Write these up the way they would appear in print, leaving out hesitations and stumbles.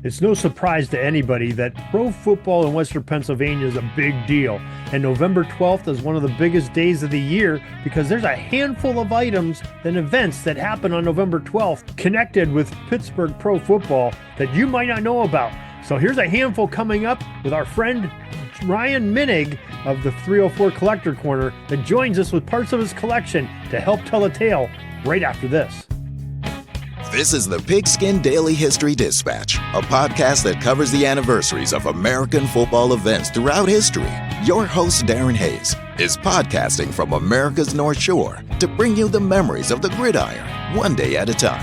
It's no surprise to anybody that pro football in Western Pennsylvania is a big deal. And November 12th is one of the biggest days of the year because there's a handful of items and events that happen on November 12th connected with Pittsburgh pro football that you might not know about. So here's a handful coming up with our friend Ryan Minig of the 304 Collector Corner that joins us with parts of his collection to help tell a tale right after this. This is the Pigskin Daily History Dispatch, a podcast that covers the anniversaries of American football events throughout history. Your host, Darren Hayes, is podcasting from America's North Shore to bring you the memories of the gridiron, one day at a time.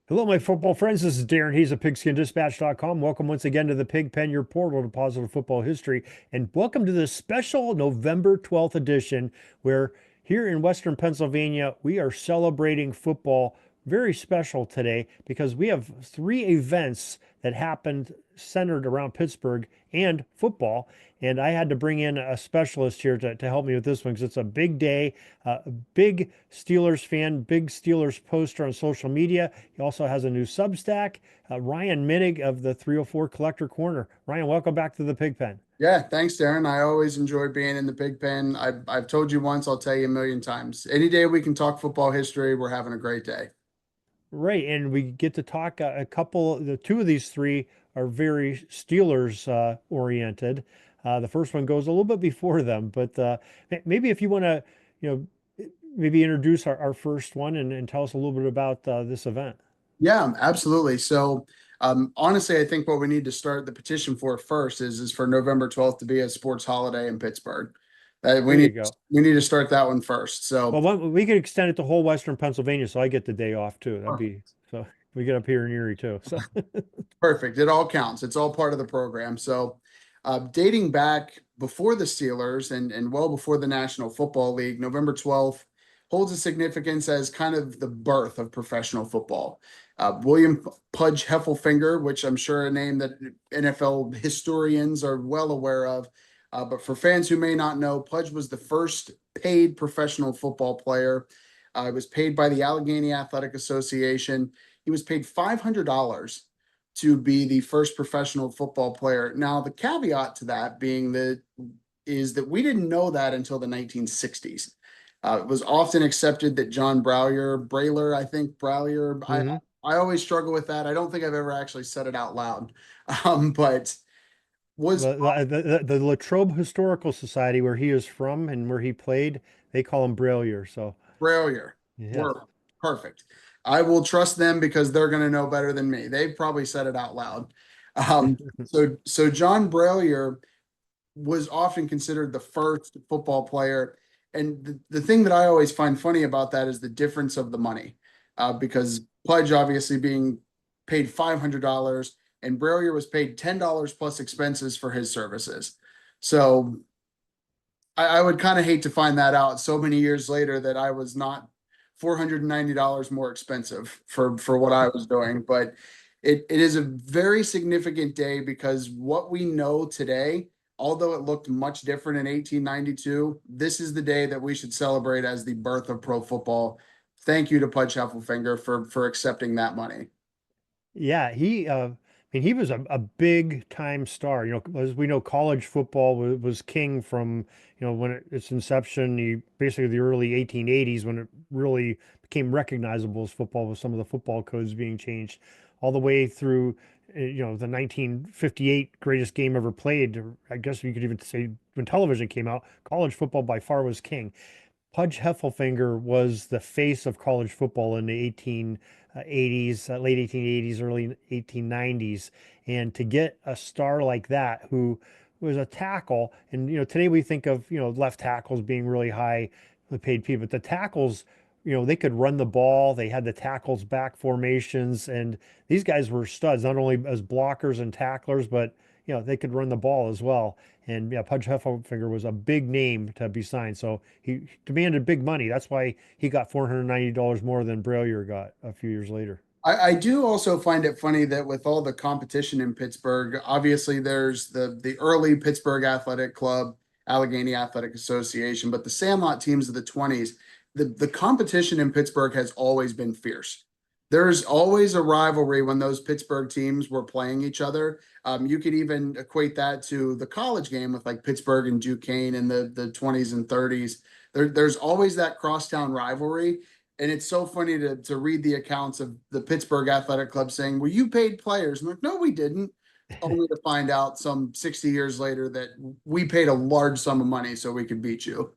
Hello, my football friends. This is Darren Hayes of pigskindispatch.com. Welcome once again to the Pig Pen, your portal to positive football history. And welcome to this special November 12th edition where here in Western Pennsylvania, we are celebrating football very special today because we have three events that happened centered around Pittsburgh and football. And I had to bring in a specialist here to help me with this one because it's a big day, a big Steelers fan, big Steelers poster on social media. He also has a new Substack, Ryan Minig of the 304 Collector Corner. Ryan, welcome back to the Pig Pen. Yeah, thanks, Darren. I always enjoy being in the Pig Pen. I've told you once, I'll tell you a million times. Any day we can talk football history, we're having a great day. Right, and we get to talk the two of these three are very Steelers oriented. The first one goes a little bit before them, but maybe if you want to, maybe introduce our first one and tell us a little bit about this event. Yeah, absolutely. So honestly, I think what we need to start the petition for first is for November 12th to be a sports holiday in Pittsburgh. We need to start that one first. So we could extend it to whole Western Pennsylvania, so I get the day off too. That'd be so we get up here in Erie too. So perfect. It all counts. It's all part of the program. So dating back before the Steelers and well before the National Football League, November 12th holds a significance as kind of the birth of professional football. William Pudge Heffelfinger, which I'm sure a name that NFL historians are well aware of. But for fans who may not know, Pudge was the first paid professional football player. He was paid by the Allegheny Athletic Association. He was paid $500 to be the first professional football player. Now, the caveat to that is that we didn't know that until the 1960s. It was often accepted that John Brallier, mm-hmm. I always struggle with that. I don't think I've ever actually said it out loud, but was the Latrobe Historical Society, where he is from and where he played, they call him Brallier. So Brallier, yeah. Perfect. I will trust them because they're going to know better than me. They probably said it out loud. So John Brallier was often considered the first football player. And the thing that I always find funny about that is the difference of the money, because Pudge obviously being paid $500 and Brallier was paid $10 plus expenses for his services. So I would kind of hate to find that out so many years later that I was not $490 more expensive for what I was doing. But it is a very significant day because what we know today, although it looked much different in 1892, this is the day that we should celebrate as the birth of pro football. Thank you to Pudge Heffelfinger for accepting that money. Yeah, he was a big time star. As we know, college football was king from, when its inception, basically the early 1880s, when it really became recognizable as football with some of the football codes being changed, all the way through, the 1958 greatest game ever played. I guess you could even say when television came out, college football by far was king. Pudge Heffelfinger was the face of college football in the 1880s, late 1880s, early 1890s. And to get a star like that who was a tackle, and today we think of left tackles being really high paid people, but the tackles, they could run the ball. They had the tackles back formations, and these guys were studs, not only as blockers and tacklers, but they could run the ball as well. And yeah, Pudge Heffelfinger was a big name to be signed. So he demanded big money. That's why he got $490 more than Brallier got a few years later. I do also find it funny that with all the competition in Pittsburgh, obviously there's the early Pittsburgh Athletic Club, Allegheny Athletic Association, but the Sandlot teams of the 20s, the competition in Pittsburgh has always been fierce. There's always a rivalry when those Pittsburgh teams were playing each other. You could even equate that to the college game with like Pittsburgh and Duquesne in the 20s and 30s. There's always that crosstown rivalry. And it's so funny to read the accounts of the Pittsburgh Athletic Club saying, well, you paid players. I'm like, no, we didn't. Only to find out some 60 years later that we paid a large sum of money so we could beat you.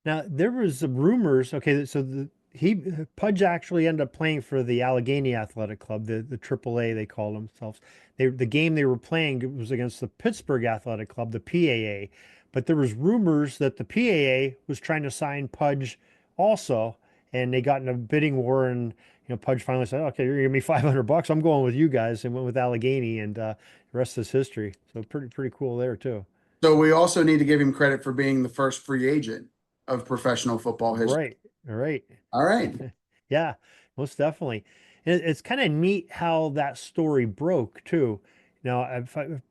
Now there was some rumors. Okay, so he Pudge actually ended up playing for the Allegheny Athletic Club, the AAA they call themselves. The game they were playing was against the Pittsburgh Athletic Club, the PAA. But there was rumors that the PAA was trying to sign Pudge also, and they got in a bidding war. And Pudge finally said, "Okay, you're gonna give me $500. I'm going with you guys," and went with Allegheny, and the rest is history. So pretty cool there too. So we also need to give him credit for being the first free agent of professional football history. Right, right. All right. Yeah, most definitely. And it's kind of neat how that story broke too. Now,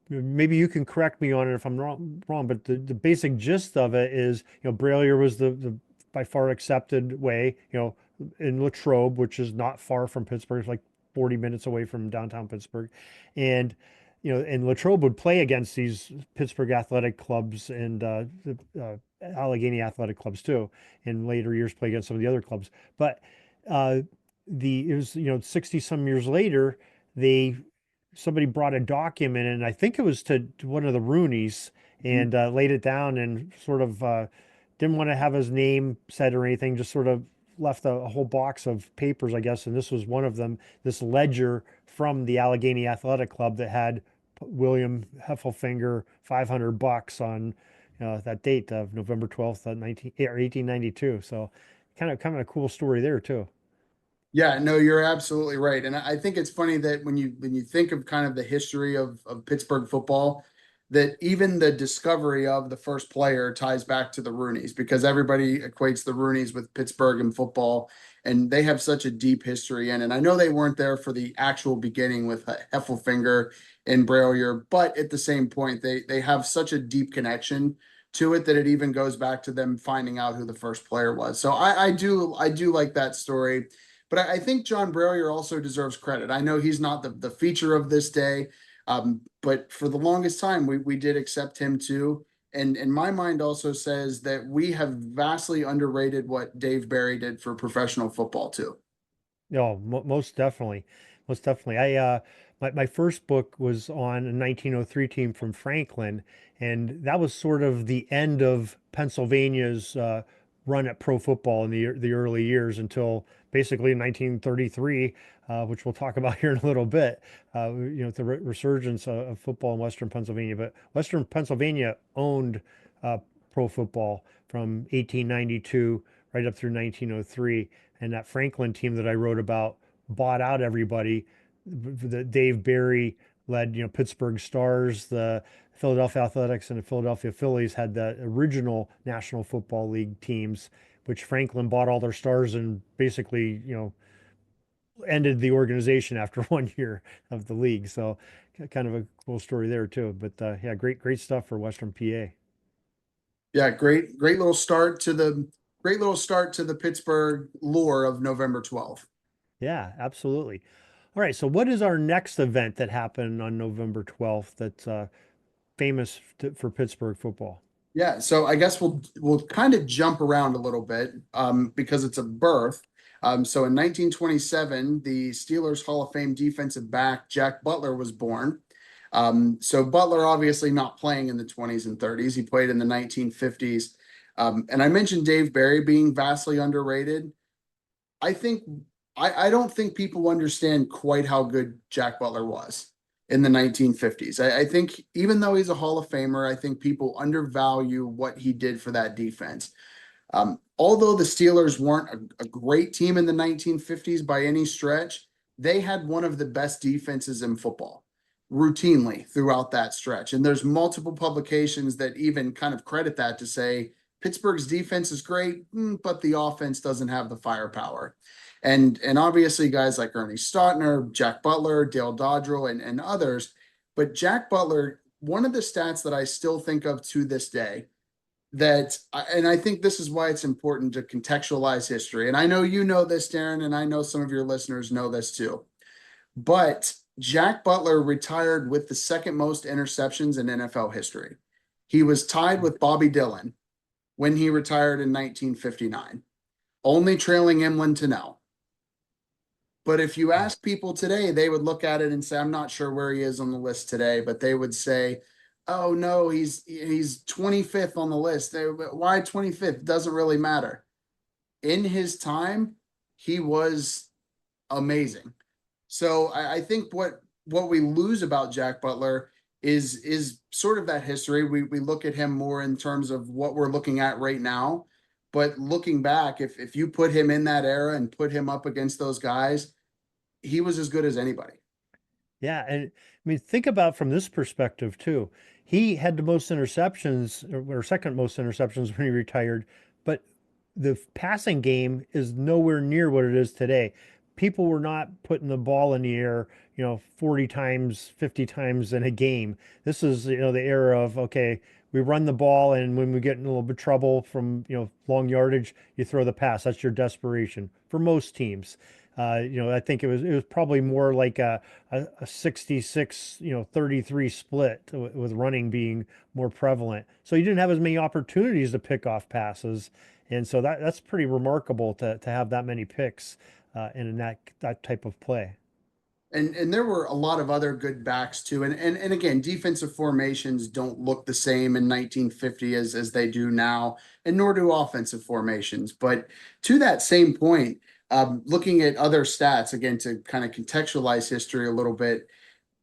maybe you can correct me on it if I'm wrong, but the basic gist of it is, Braille was the by far accepted way, in Latrobe, which is not far from Pittsburgh, it's like 40 minutes away from downtown Pittsburgh. And, and Latrobe would play against these Pittsburgh athletic clubs and the Allegheny athletic clubs too. In later years, play against some of the other clubs. But uh, it was 60 some years later, they somebody brought a document, and I think it was to one of the Rooneys, and laid it down and sort of didn't want to have his name said or anything, just sort of left a whole box of papers, I guess, and this was one of them, this ledger from the Allegheny Athletic Club that had William Heffelfinger $500 on that date of November 12th, 1892. So kind of a cool story there too. Yeah, no, you're absolutely right. And I think it's funny that when you think of kind of the history of Pittsburgh football, that even the discovery of the first player ties back to the Rooneys because everybody equates the Rooneys with Pittsburgh and football, and they have such a deep history in. And I know they weren't there for the actual beginning with Heffelfinger and Braille, but at the same point, they have such a deep connection to it that it even goes back to them finding out who the first player was. So I do like that story. But I think John Braille also deserves credit. I know he's not the feature of this day, but for the longest time, we did accept him too. And in my mind also says that we have vastly underrated what Dave Barry did for professional football too. No, most definitely. Most definitely. My first book was on a 1903 team from Franklin, and that was sort of the end of Pennsylvania's run at pro football in the early years until basically 1933, which we'll talk about here in a little bit. The resurgence of football in Western Pennsylvania. But Western Pennsylvania owned pro football from 1892 right up through 1903. And that Franklin team that I wrote about bought out everybody. The Dave Barry led, Pittsburgh Stars, the Philadelphia Athletics, and the Philadelphia Phillies had the original National Football League teams, which Franklin bought all their stars and basically, ended the organization after 1 year of the league. So kind of a cool story there too. But yeah, great stuff for Western PA. Yeah, great little start to the Pittsburgh lore of November 12th. Yeah, absolutely. All right, so what is our next event that happened on November 12th that's famous for Pittsburgh football? Yeah, so I guess we'll kind of jump around a little bit because it's a birth. So in 1927, the Steelers Hall of Fame defensive back Jack Butler was born. So Butler obviously not playing in the 20s and 30s. He played in the 1950s. And I mentioned Dave Barry being vastly underrated. I don't think people understand quite how good Jack Butler was in the 1950s. I think even though he's a Hall of Famer, I think people undervalue what he did for that defense. Although the Steelers weren't a great team in the 1950s by any stretch, they had one of the best defenses in football routinely throughout that stretch. And there's multiple publications that even kind of credit that to say Pittsburgh's defense is great, but the offense doesn't have the firepower. And obviously guys like Ernie Stautner, Jack Butler, Dale Dodrill, and others. But Jack Butler, one of the stats that I still think of to this day, and I think this is why it's important to contextualize history. And I know you know this, Darren, and I know some of your listeners know this too. But Jack Butler retired with the second most interceptions in NFL history. He was tied with Bobby Dillon when he retired in 1959, only trailing Emlyn Tunnell. But if you ask people today, they would look at it and say, I'm not sure where he is on the list today, but they would say, oh no, he's 25th on the list. Why 25th? Doesn't really matter. In his time, he was amazing. So I think what we lose about Jack Butler is sort of that history. We look at him more in terms of what we're looking at right now. But looking back, if you put him in that era and put him up against those guys, he was as good as anybody. Yeah, and I mean, think about from this perspective too. He had the most interceptions, or second most interceptions when he retired, but the passing game is nowhere near what it is today. People were not putting the ball in the air, 40 times, 50 times in a game. This is, the era of, okay, we run the ball, and when we get in a little bit of trouble from, long yardage, you throw the pass. That's your desperation for most teams. I think it was probably more like a 66, 33 split with running being more prevalent. So you didn't have as many opportunities to pick off passes. And so that's pretty remarkable to have that many picks in that type of play. And there were a lot of other good backs too. And again, defensive formations don't look the same in 1950 as they do now, and nor do offensive formations. But to that same point, looking at other stats again to kind of contextualize history a little bit.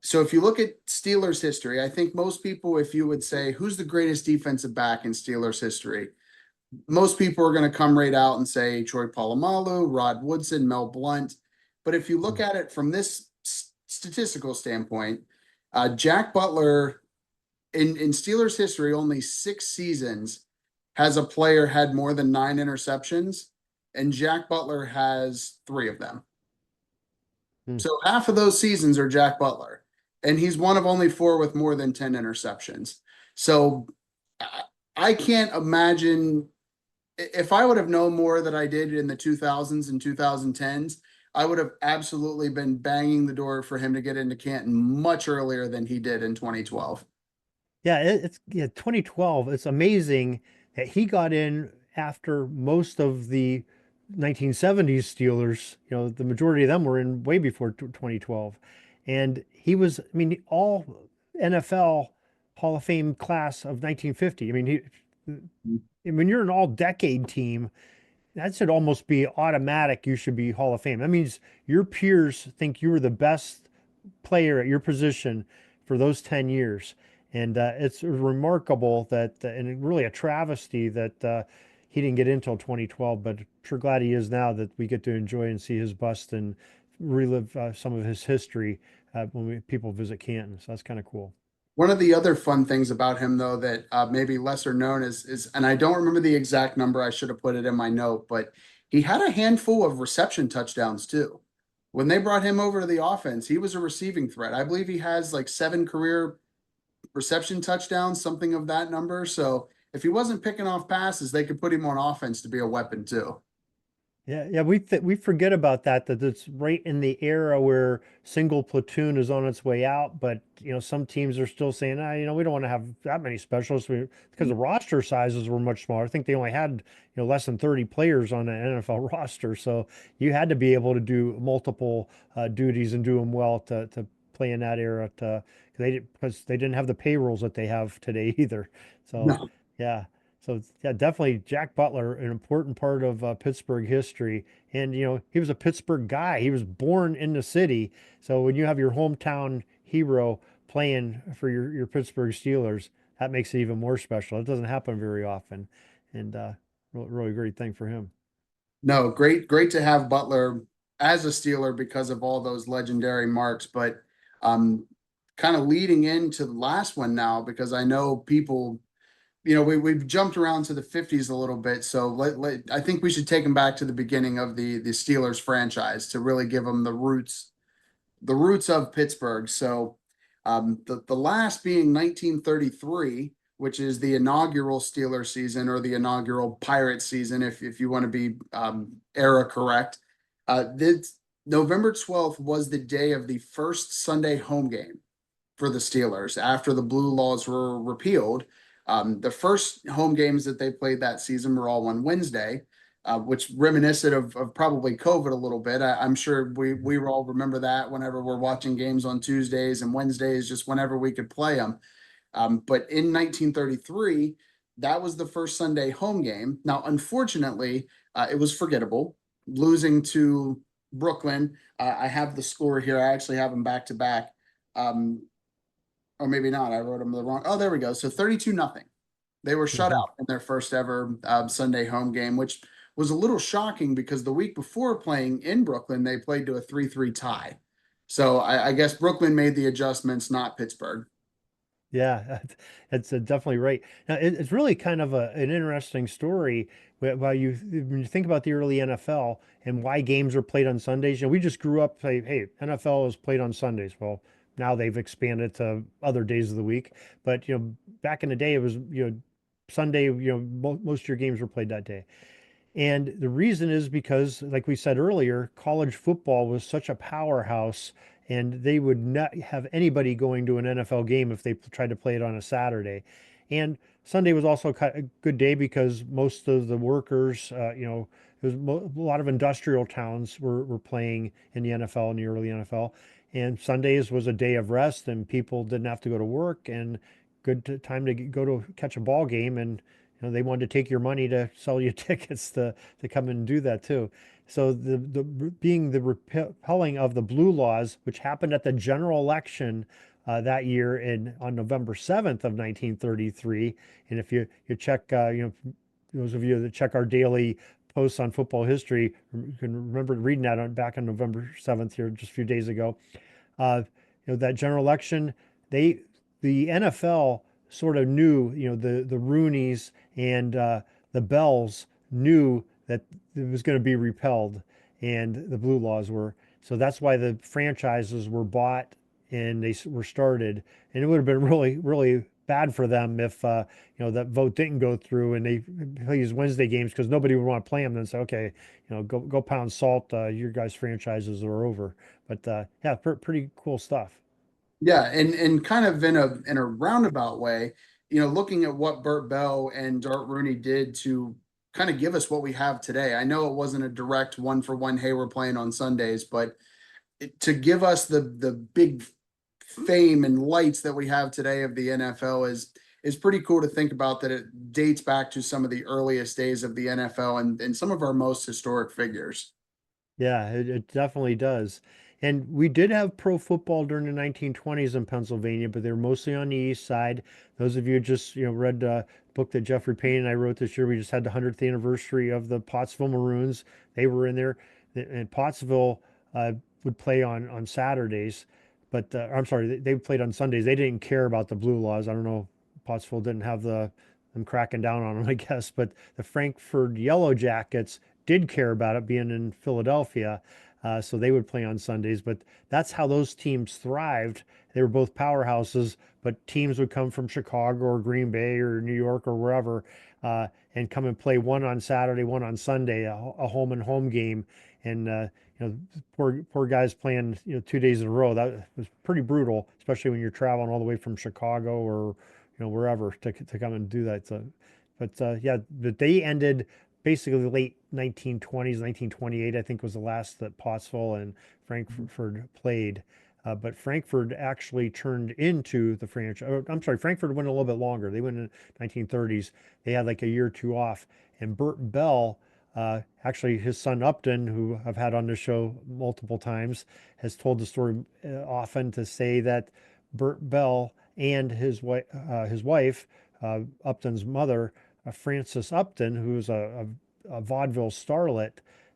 So if you look at Steelers history, I think most people, if you would say who's the greatest defensive back in Steelers history, most people are going to come right out and say Troy Polamalu, Rod Woodson, Mel Blount. But if you look at it from this statistical standpoint, Jack Butler in Steelers history, only 6 seasons has a player had more than 9 interceptions, and Jack Butler has 3 of them. Hmm. So half of those seasons are Jack Butler, and he's one of only 4 with more than 10 interceptions. So I can't imagine if I would have known more that I did in the 2000s and 2010s, I would have absolutely been banging the door for him to get into Canton much earlier than he did in 2012. Yeah, it's 2012. It's amazing that he got in after most of the 1970s Steelers. The majority of them were in way before 2012, and he was, I mean, all NFL Hall of Fame class of 1950. I mean, when you're an all-decade team, that should almost be automatic. You should be Hall of Fame. That means your peers think you were the best player at your position for those 10 years. And it's remarkable that, and really a travesty that he didn't get in until 2012, but sure glad he is now that we get to enjoy and see his bust and relive some of his history when people visit Canton. So that's kind of cool. One of the other fun things about him, though, that maybe lesser known is, and I don't remember the exact number, I should have put it in my note, but he had a handful of reception touchdowns too. When they brought him over to the offense, he was a receiving threat. I believe he has like 7 career reception touchdowns, something of that number. So if he wasn't picking off passes, they could put him on offense to be a weapon too. Yeah, we forget about that it's right in the era where single platoon is on its way out, but some teams are still saying, we don't want to have that many specialists because the roster sizes were much smaller. I think they only had less than 30 players on an NFL roster, so you had to be able to do multiple duties and do them well to play in that era. Because they didn't have the payrolls that they have today either. So No. yeah. So yeah, definitely Jack Butler, an important part of Pittsburgh history. And he was a Pittsburgh guy. He was born in the city. So when you have your hometown hero playing for your Pittsburgh Steelers, that makes it even more special. It doesn't happen very often, and really great thing for him. No, great to have Butler as a Steeler because of all those legendary marks. But kind of leading into the last one now, because I know people, we've jumped around to the 50s a little bit. So I think we should take them back to the beginning of the Steelers franchise to really give them the roots of Pittsburgh. So the last being 1933, which is the inaugural Steeler season or the inaugural Pirate season, if you want to be era correct. This November 12th was the day of the first Sunday home game for the Steelers after the blue laws were repealed. The first home games that they played that season were all on Wednesday, which reminiscent of probably COVID a little bit. I'm sure we all remember that whenever we're watching games on Tuesdays and Wednesdays, just whenever we could play them. But in 1933, that was the first Sunday home game. Now, unfortunately, it was forgettable, losing to Brooklyn. I have the score here. I actually have them back to back. Or maybe not. I wrote them the wrong. Oh, there we go. So 32-0. They were shut Mhm. out in their first ever Sunday home game, which was a little shocking because the week before playing in Brooklyn, they played to a 3-3 tie. So I guess Brooklyn made the adjustments, not Pittsburgh. Yeah, that's definitely right. Now, it's really kind of an interesting story while when you think about the early NFL and why games are played on Sundays. We just grew up saying, hey, NFL is played on Sundays. Well, now they've expanded to other days of the week. But, back in the day, it was, Sunday, most of your games were played that day. And the reason is because, like we said earlier, college football was such a powerhouse, and they would not have anybody going to an NFL game if they tried to play it on a Saturday. And Sunday was also a good day because most of the workers, there was a lot of industrial towns were playing in the NFL in the early NFL. And Sundays was a day of rest, and people didn't have to go to work, and time to go to catch a ball game. And they wanted to take your money to sell you tickets to come and do that too. So the being the repelling of the blue laws, which happened at the general election that year on November 7th of 1933, and if you check, those of you that check our daily posts on football history, you can remember reading that back on November 7th here just a few days ago. uh, that general election, they the NFL sort of knew, the Rooneys and the Bells knew that it was going to be repelled, and the blue laws were. So that's why the franchises were bought and they were started. And it would have been really, really bad for them if that vote didn't go through and they play these Wednesday games because nobody would want to play them. Then say, okay, go pound salt. Your guys' franchises are over. But yeah, pretty cool stuff. Yeah, and kind of in a roundabout way, looking at what Burt Bell and Dart Rooney did to kind of give us what we have today. I know it wasn't a direct one for one, hey, we're playing on Sundays, but to give us the big fame and lights that we have today of the NFL is pretty cool to think about that it dates back to some of the earliest days of the NFL and some of our most historic figures. Yeah, it definitely does. And we did have pro football during the 1920s in Pennsylvania, but they were mostly on the east side. Those of you who just read a book that Jeffrey Payne and I wrote this year, we just had the 100th anniversary of the Pottsville Maroons. They were in there, and Pottsville would play on Saturdays, but I'm sorry, they played on Sundays. They didn't care about the blue laws. I don't know, Pottsville didn't have them cracking down on them, I guess. But the Frankfurt Yellow Jackets did care about it being in Philadelphia. So they would play on Sundays, but that's how those teams thrived. They were both powerhouses, but teams would come from Chicago or Green Bay or New York or wherever, and come and play one on Saturday, one on Sunday, a home and home game. And poor guys playing 2 days in a row. That was pretty brutal, especially when you're traveling all the way from Chicago or wherever to come and do that. So, but yeah, but they ended basically the late 1920s, 1928, I think was the last that Pottsville and Frankfurt played. But Frankfurt actually turned into the franchise. I'm sorry, Frankfurt went a little bit longer. They went in the 1930s. They had like a year or two off. And Burt Bell, actually his son Upton, who I've had on the show multiple times, has told the story often to say that Burt Bell and his wife, Upton's mother, Frances Upton, who's a vaudeville starlet,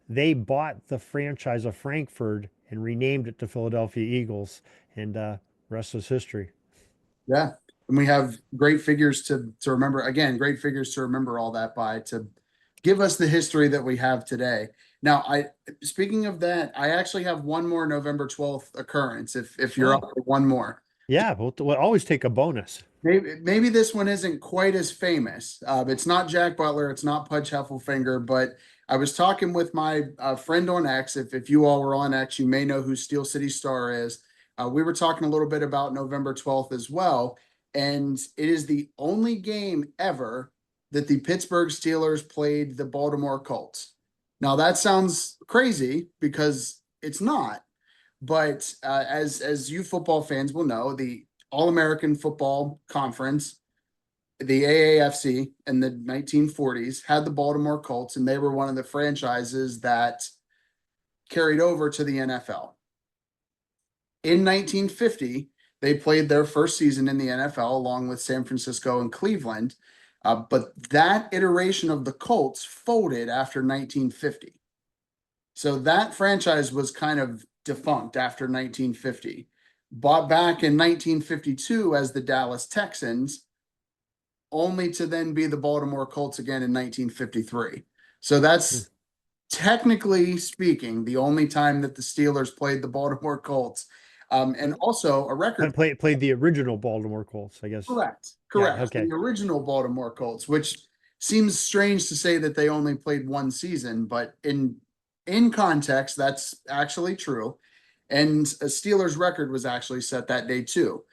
they bought the franchise of Frankfurt and renamed it to Philadelphia Eagles, and rest is history. Yeah. And we have great figures to remember. Again, great figures to remember all that by to give us the history that we have today. Now, speaking of that, I actually have one more November 12th occurrence if you're up Oh, for one more. yeah, we'll always take a bonus. maybe this one isn't quite as famous. It's not Jack Butler, it's not Pudge Heffelfinger, but I was talking with my friend on X. If you all were on X, you may know who Steel City Star is. We were talking a little bit about November 12th as well, and it is the only game ever that the Pittsburgh Steelers played the Baltimore Colts. Now that sounds crazy because it's not, but as you football fans will know, the All-American Football Conference, the AAFC in the 1940s, had the Baltimore Colts, and they were one of the franchises that carried over to the NFL. In 1950, they played their first season in the NFL along with San Francisco and Cleveland. But that iteration of the Colts folded after 1950. So that franchise was kind of defunct after 1950. Bought back in 1952 as the Dallas Texans, only to then be the Baltimore Colts again in 1953. So that's technically speaking the only time that the Steelers played the Baltimore Colts. And also a record. Played the original Baltimore Colts, I guess. Correct. Yeah, okay. The original Baltimore Colts, which seems strange to say that they only played one season, but in context, that's actually true. And a Steelers record was actually set that day too.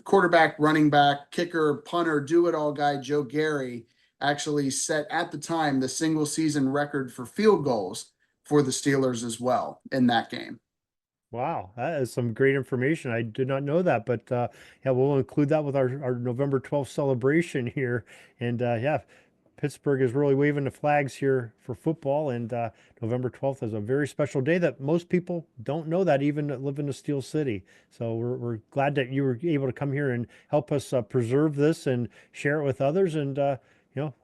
Quarterback, running back, kicker, punter, do-it-all guy Joe Gary actually set at the time the single season record for field goals for the Steelers as well in that game. Wow, that is some great information. I did not know that, but yeah, we'll include that with our November 12th celebration here. And yeah, Pittsburgh is really waving the flags here for football, and November 12th is a very special day that most people don't know that, even that live in the Steel City. So we're glad that you were able to come here and help us preserve this and share it with others. And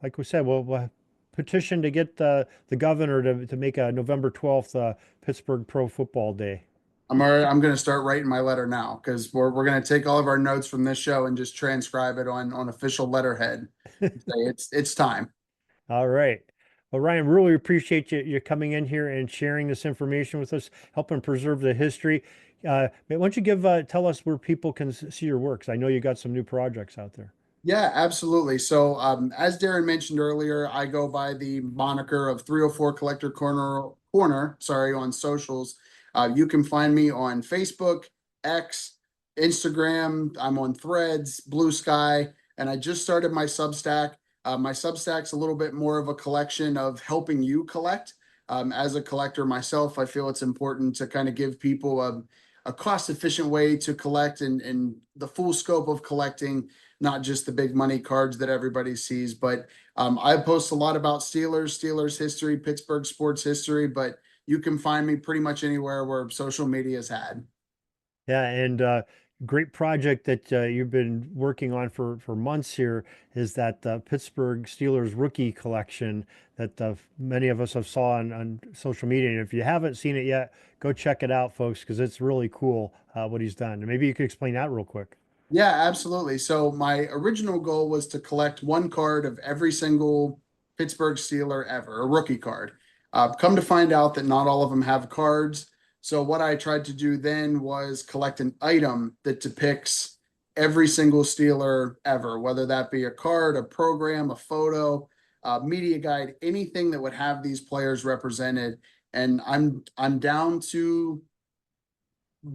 like we said, we'll petition to get the governor to make a November 12th Pittsburgh Pro Football Day. I'm going to start writing my letter now because we're going to take all of our notes from this show and just transcribe it on official letterhead. It's time. All right. Well, Ryan, really appreciate you coming in here and sharing this information with us, helping preserve the history. Why don't you tell us where people can see your works? I know you got some new projects out there. Yeah, absolutely. So as Darren mentioned earlier, I go by the moniker of 304 Collector Corner, on socials. You can find me on Facebook, X, Instagram. I'm on Threads, Blue Sky, and I just started my Substack. My Substack's a little bit more of a collection of helping you collect. As a collector myself, I feel it's important to kind of give people a cost-efficient way to collect and the full scope of collecting, not just the big money cards that everybody sees. But I post a lot about Steelers history, Pittsburgh sports history, but you can find me pretty much anywhere where social media is had. Yeah, and great project that you've been working on for months here is that Pittsburgh Steelers rookie collection that many of us have saw on social media. And if you haven't seen it yet, go check it out, folks, because it's really cool what he's done. And maybe you could explain that real quick. Yeah, absolutely. So my original goal was to collect one card of every single Pittsburgh Steeler ever, a rookie card. Come to find out that not all of them have cards. So what I tried to do then was collect an item that depicts every single Steeler ever, whether that be a card, a program, a photo, a media guide, anything that would have these players represented. And I'm down to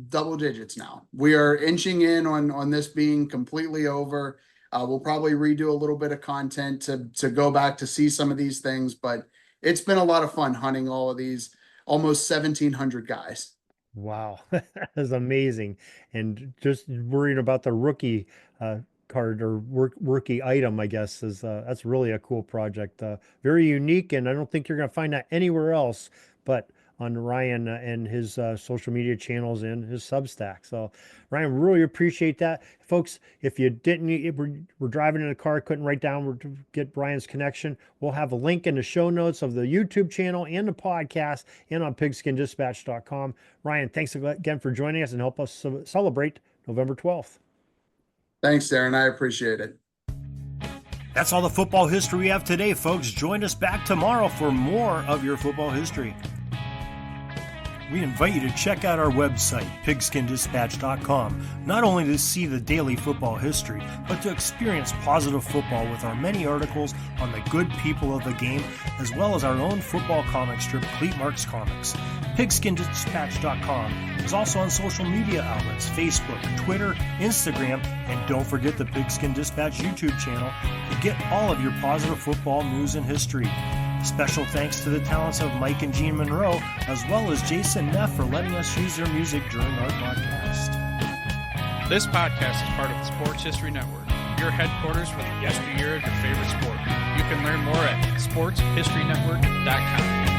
double digits now. We are inching in on this being completely over. We'll probably redo a little bit of content to go back to see some of these things, but it's been a lot of fun hunting all of these almost 1,700 guys. Wow, that is amazing. And just worrying about the rookie card or rookie item, I guess, is that's really a cool project. Very unique, and I don't think you're going to find that anywhere else but on Ryan and his social media channels and his Substack. So, Ryan, really appreciate that. Folks, if you didn't, we're driving in a car, couldn't write down where to get Brian's connection, we'll have a link in the show notes of the YouTube channel and the podcast and on pigskindispatch.com. Ryan, thanks again for joining us and help us celebrate November 12th. Thanks, Darren. I appreciate it. That's all the football history we have today, folks. Join us back tomorrow for more of your football history. we invite you to check out our website, pigskindispatch.com, not only to see the daily football history, but to experience positive football with our many articles on the good people of the game, as well as our own football comic strip, Cleat Marks Comics. Pigskindispatch.com is also on social media outlets, Facebook, Twitter, Instagram, and don't forget the Pigskin Dispatch YouTube channel to get all of your positive football news and history. Special thanks to the talents of Mike and Gene Monroe, as well as Jason Neff for letting us use their music during our podcast. This podcast is part of the Sports History Network, your headquarters for the yesteryear of your favorite sport. You can learn more at sportshistorynetwork.com.